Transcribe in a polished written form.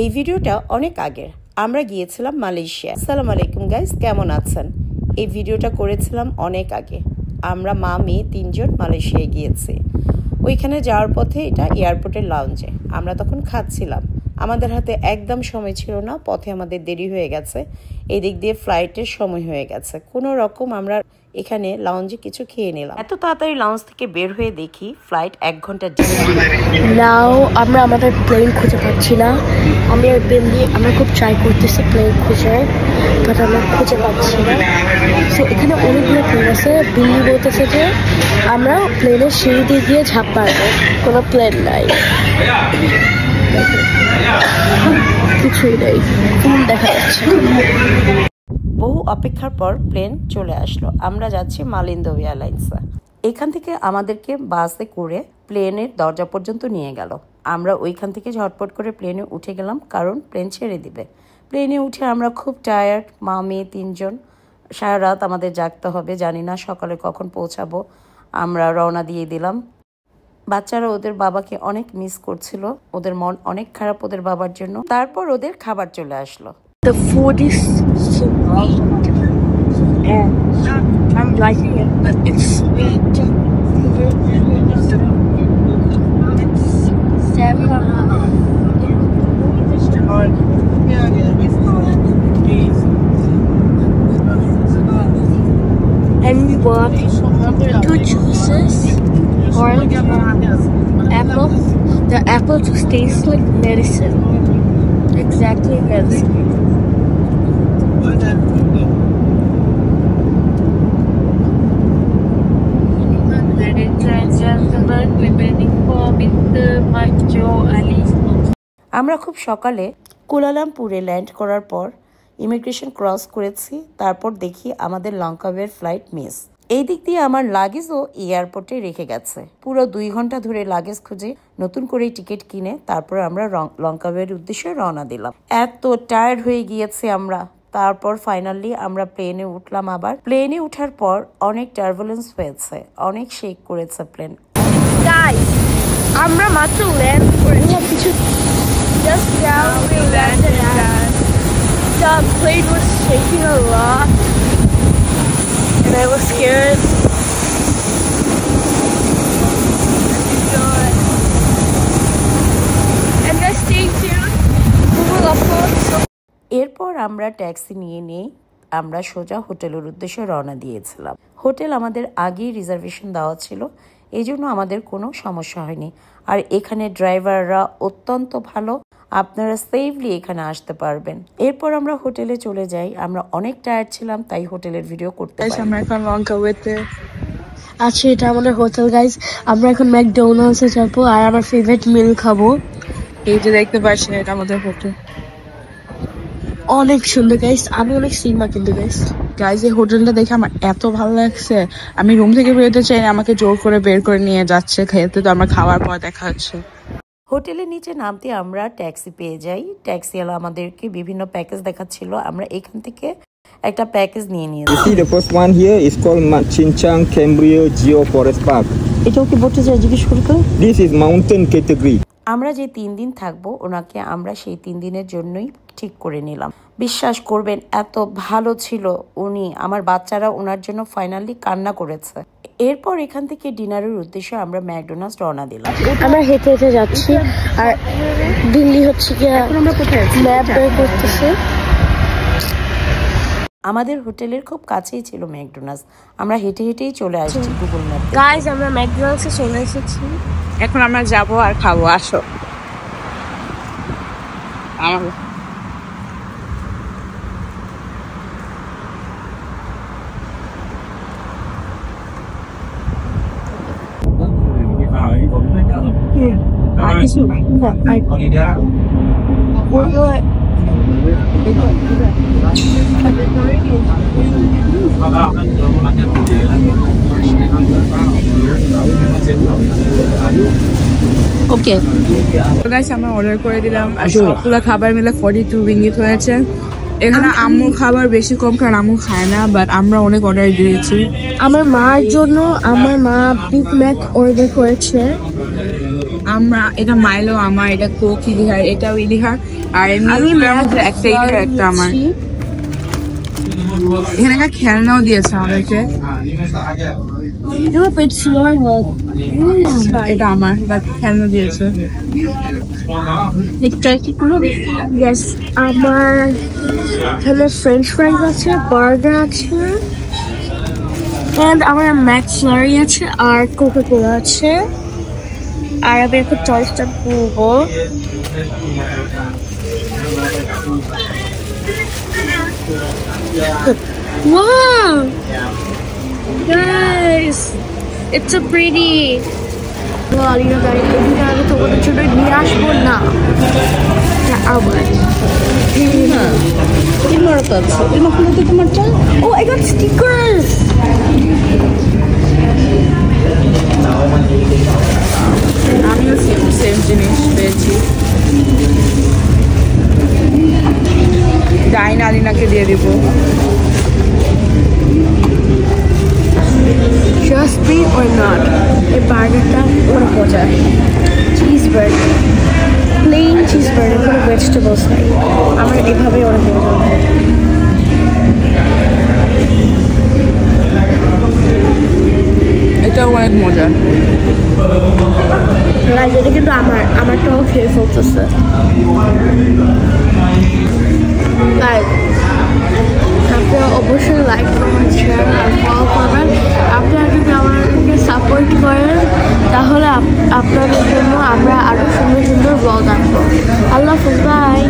এই ভিডিওটা অনেক আগের। আমরা গিয়েছিলাম মালয়েশিয়া। আসসালামু আলাইকুম গাইস, কেমন আছেন? এই ভিডিওটা করেছিলাম অনেক আগে। আমরা মা মেয়ে 3 জন মালয়েশিয়ায় গিয়েছি। ওইখানে যাওয়ার পথে এটা এয়ারপোর্টের লাউঞ্জে আমরা তখন খাচ্ছিলাম। আমাদের হাতে একদম সময় ছিল না, পথে আমাদের দেরি হয়ে গেছে, এই দিক দিয়ে ফ্লাইটের সময় হয়ে গেছে। কোনো রকম আমরা এখানে লাউঞ্জে কিছু খেয়ে নিলাম। এত তাড়াতাড়ি লাউঞ্জ থেকে বের হয়ে দেখি ফ্লাইট 1 ঘন্টা নাও আমরা আমাদের প্লেন খুঁজে পাচ্ছি না। আমি আর বেন্দি আমরা খুব ট্রাই করতেছি প্লেন খুঁজে, বাট আমরা খুঁজে পাচ্ছি না। সো এখানে অনেকগুলো প্লেন আছে। বিল্লি বলতেছে যে আমরা প্লেনের সিঁড়ি দিয়ে গিয়ে ঝাঁপ মারবো, কোনো প্লেন নাই, কিছুই নেই, ফুল দেখা যাচ্ছে। বহু অপেক্ষার পর প্লেন চলে আসলো। আমরা যাচ্ছি মালিন্দো এয়ারলাইন্সে। এখান থেকে আমাদেরকে বাসে করে প্লেনের দরজা পর্যন্ত নিয়ে গেল। আমরা ওইখান থেকে ঝটপট করে প্লেনে উঠে গেলাম, কারণ প্লেন ছেড়ে দিবে। প্লেনে উঠে আমরা খুব টায়ার্ড, মা মেয়ে 3 জন। সারা রাত আমাদের জাগতে হবে, জানি না সকালে কখন পৌঁছাবো। আমরা রওনা দিয়ে দিলাম। বাচ্চারা ওদের বাবাকে অনেক মিস করছিল, ওদের মন অনেক খারাপ ওদের বাবার জন্য। তারপর ওদের খাবার চলে আসলো। The food is sweet and I'm liking it, but it's sweet. It's 7. And we bought 2 juices, orange and apple. The apple just tastes like medicine. Exactly medicine. আমরা খুব সকালে কুয়ালালামপুরে ল্যান্ড করার পর ইমিগ্রেশন ক্রস করেছি। তারপর দেখি আমাদের লঙ্কাওয়ের ফ্লাইট মিস। এই দিক দিয়ে আমার লাগেজও এয়ারপোর্টে রেখে গেছে। পুরো 2 ঘন্টা ধরে লাগেজ খুঁজে নতুন করে টিকিট কিনে তারপর আমরা লঙ্কাওয়ের উদ্দেশ্যে রওনা দিলাম। এত টায়ার্ড হয়ে গিয়েছে আমরা। তারপর ফাইনালি আমরা প্লেনে উঠলাম। আবার প্লেনে উঠার পর অনেক টার্বুলেন্স হয়েছে, অনেক শেক করেছে প্লেন। Guys, আমরা মাত্র ল্যান্ড করেছি। Just now we landed and the plane was shaking a lot and I was scared. And guys, stay tuned. We will upload some. এরপর আমরা ট্যাক্সি নিয়ে নেই আমরা সোজা হোটেলের উদ্দেশ্যে রওনা দিয়েছিলাম। হোটেল আমাদের আগেই রিজার্ভেশন দেওয়া ছিল, এই জন্য আমাদের কোনো সমস্যা হয়নি। আর এখানে ড্রাইভাররা অত্যন্ত ভালো, আপনারা সেফলি এখানে আসতে পারবেন। এরপর আমরা হোটেলে চলে যাই। আমরা অনেক টায়ার্ড ছিলাম, তাই হোটেলের ভিডিও করতে পারি। আমরা এখন লঙ্কাওয়েতে আছি, এটা আমাদের হোটেল গাইস। আমরা এখন ম্যাকডোনাল্ডসে যাবো আর আমার ফেভারিট মিল খাবো। এই যে দেখতে পাচ্ছেন এটা আমাদের হোটেল, অনেক সুন্দর গাইস। আমি অনেক সিনেমা কিন্তু গাইস এই হোটেলটা দেখে আমার এত ভালো লাগছে, আমি রুম থেকে বেরোতে চাই না, আমাকে জোর করে বের করে নিয়ে যাচ্ছে খেতে। তো আমরা খাওয়ার পর দেখা হচ্ছে। হোটেলের নিচে নামতে আমরা ট্যাক্সি পেয়ে যাই। ট্যাক্সিওয়ালা আমাদেরকে বিভিন্ন প্যাকেজ দেখাচ্ছিল। আমরা এখান থেকে একটা প্যাকেজ নিয়ে নিয়েছি। You see the first one here is called Chincang Cambria Geo Forest Park. এটাও কি বলতে চাই জিজ্ঞেস করতে? This is mountain category. আমরা যে 3 দিন থাকবো, ওনাকে আমরা সেই 3 দিনের জন্যই ঠিক করে নিলাম। বিশ্বাস করবেন এত ভালো ছিল উনি, আমার বাচ্চারা ওনার জন্য ফাইনালি কান্না করেছে। এরপর এখান থেকে ডিনারের উদ্দেশ্যে আমরা ম্যাকডোনাল্ডস রওনা দিলাম। আমরা হেঁটে হেঁটে যাচ্ছি আর দিল্লি হচ্ছে কি ম্যাপ বের করতেছে। আমাদের হোটেলের খুব কাছেই ছিল ম্যাকডোনাল্ডস, আমরা হেঁটে হেঁটেই চলে আসছি গুগল ম্যাপ। গাইস আমরা ম্যাকডোনাল্ডসে চলে এসেছি, এখন আমরা যাবো আর খাবো। আসো আমার ওকে গাইস আমরা অর্ডার করে দিলাম আর সবগুলো খাবার মিলে 42 রিঙ্গিত হয়েছে। এখানে আম্মু খাবার বেশি কম, কারণ আম্মু খায় না, বাট আমরা অনেক অর্ডার দিয়েছি। আমার মার জন্য আমার মা বিগ ম্যাক অর্ডার করেছে আমরা এটা মাইলো আমার, এটা কোক ইলিহার, এটাও ইলিহার, আর আমি একটা ইলিহার একটা আমার। এখানে একটা খেলনাও দিয়েছে আমাদেরকে, এটা আমার, বাট খেলনা দিয়েছে। আমার এখানে ফ্রেঞ্চ ফ্রাইজ আছে, বার্গার আছে, আমার ম্যাক্সলারি আছে, আর কোকা কোলা আছে। আর আমি এখন চয়েসটা করবো। Wow! Guys, it's so pretty. Wow, you know that এটা আমি তোমাদের জন্য নিয়ে আসবো না। আবার কি মরত আছে এর মধ্যে তো তোমারটা। Oh, I got stickers. আমিও সেম জিনিস পেয়েছি। ডাইন আলিনাকে দিয়ে দিব। Just be or not. এই বার্গারটা অনেক মজা। Cheese burger, plain cheese burger, কোনো ভেজিটেবলস নাই। আমার এভাবে অনেক মজা। এটাও অনেক মজা। এটা কিন্তু আমারটাও খেয়ে ফেলতেছে। আপনারা অবশ্যই লাইক করবেন, শেয়ার আর ফলো করবেন। আপনারা যদি আমাদেরকে সাপোর্ট করেন তাহলে আপনাদের জন্য আমরা আরো সুন্দর সুন্দর ব্লগ আনবো। আল্লাহ হাফেজ, বাই।